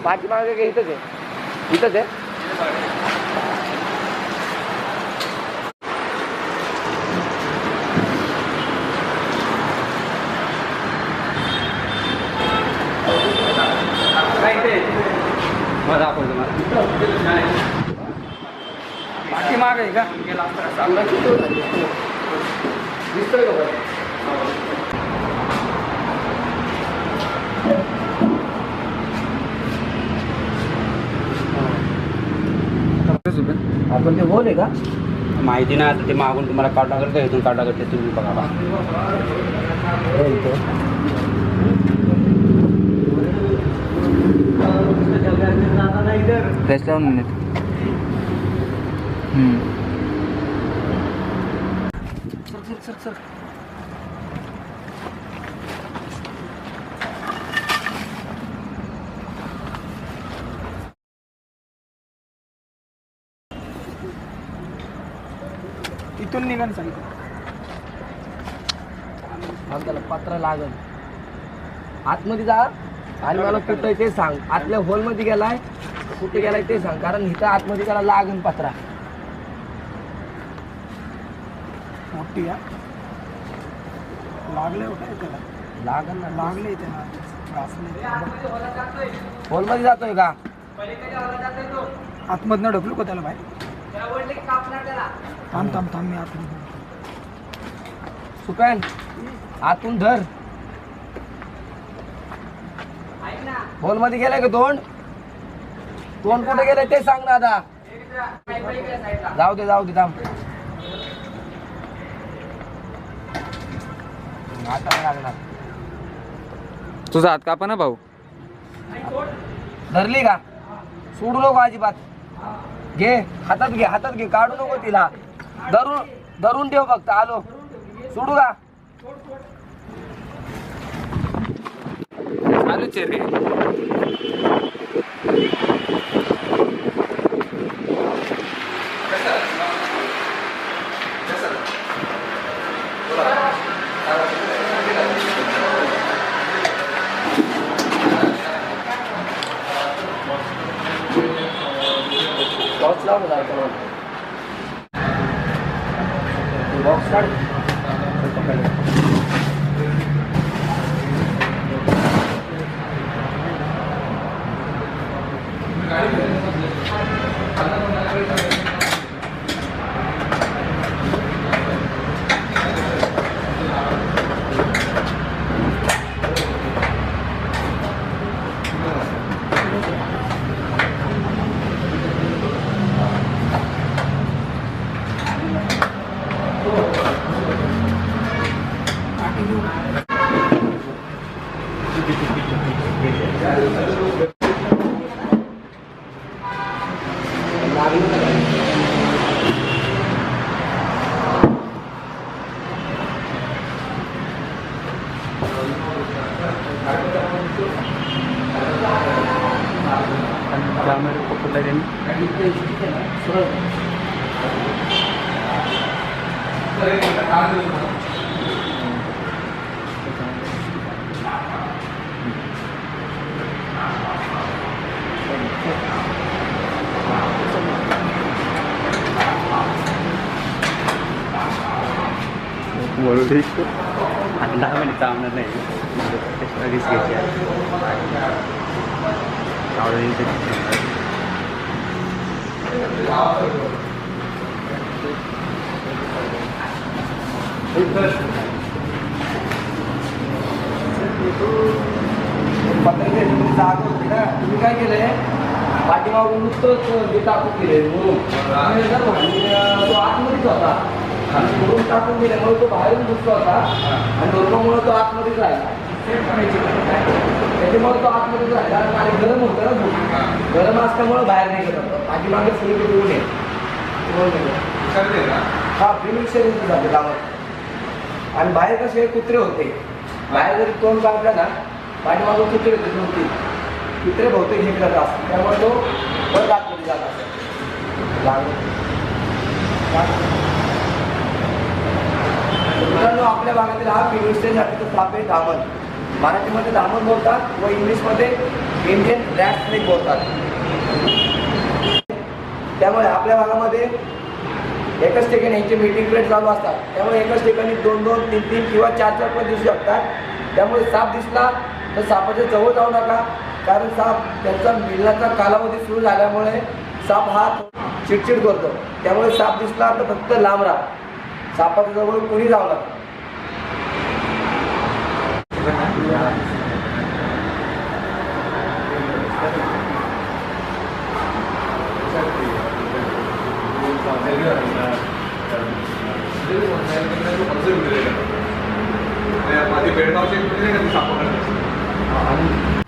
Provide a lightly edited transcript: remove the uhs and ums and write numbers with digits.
पाठीमागे इथंच आहे, इथंच आहे. पाठीमाग आहे का? दिसतोय का? आपण ते बोल आहे का? माहिती नाही आता ते मागून तुम्हाला काढा करता इथून काढा करते तुम्ही बघा. फ्रेश लावून नेत. सर सर इथून निघाल सांगितलं. त्याला पत्र लागल. आतमध्ये जा आणि मला कुठं ते सांग. आतल्या हॉलमध्ये गेलाय कुठे गेलाय ते सांग, कारण इथं आतमध्ये त्याला लागन पत्रा. मोठी आहे लागले होते त्याला. लागन ना, लागले त्याला. हॉलमध्ये जातोय का? आतमधनं ढकलू का त्याला बाहेर? थांब थांब थांब मी आतमध्ये. सुपॅन आतून धर. हॉलमध्ये गेलाय का तोंड? तोंड कुठे गेलाय ते सांग ना आता. जाऊ दे थांब. आता नाही लागणार. तुझा हात कापा ना भाऊ. धरली का? सोडू नको अजिबात. घे हातात घे काढू नको तिला. धरून ठेव फक्त. आलो. सोडू का? चालू रे. बॉक्स लावून बॉक्स काढ. आता 10 मिनिट थांबणार नाही. रिस्क घ्यायची आहे. तुम्ही काय केलंय? पाठीमागून नुसतंच टाकून दिले म्हणून तो आतमध्येच होता. म्हणून टाकून दिल्यामुळे तो बाहेरून घुसला होता आणि धर्मामुळे तो आतमध्येच राहिला. त्याच्यामुळे तो आतमध्येच राहिला आणि गरम होतं ना खूप. गरम असल्यामुळे बाहेर नाही गेलं. पाठीमागे सगळीकडे येऊ नये. हा प्रिमिक्शन झाले गावात. आणि बाहेर कसे कुत्रे होते. बाहेर जरी तोंड काढला ना पाठीमागून कुत्रे होते 2-3. कुत्रे बहुतेक हे करत असतात. त्यामुळे तो परत आतमध्ये जात असतो. मित्रांनो आपल्या आपल्या भागातील हा पिलुस्टेन जातीचा साप आहे धामण. मराठीमध्ये धामण बोलतात व इंग्लिशमध्ये इंडियन रॅट स्नेक बोलतात. त्यामुळे आपल्या भागामध्ये एकाच ठिकाणी यांचे मीटिंग पिरियड चालू असतात. त्यामुळे एकाच ठिकाणी 2-2, 3-3 किंवा 4-4 पण दिसू शकतात. त्यामुळे साप दिसला तर सापाच्या जवळ जाऊ नका, कारण साप त्यांचा मिलनाचा कालावधी सुरू झाल्यामुळे साप हा चिडचिड करतो. त्यामुळे साप दिसला तर फक्त लांब राहा, सापाच्या जवळ कोणी जाऊ नका. माझी बेळगावची एक मुलगी नाही का ती सापडणार.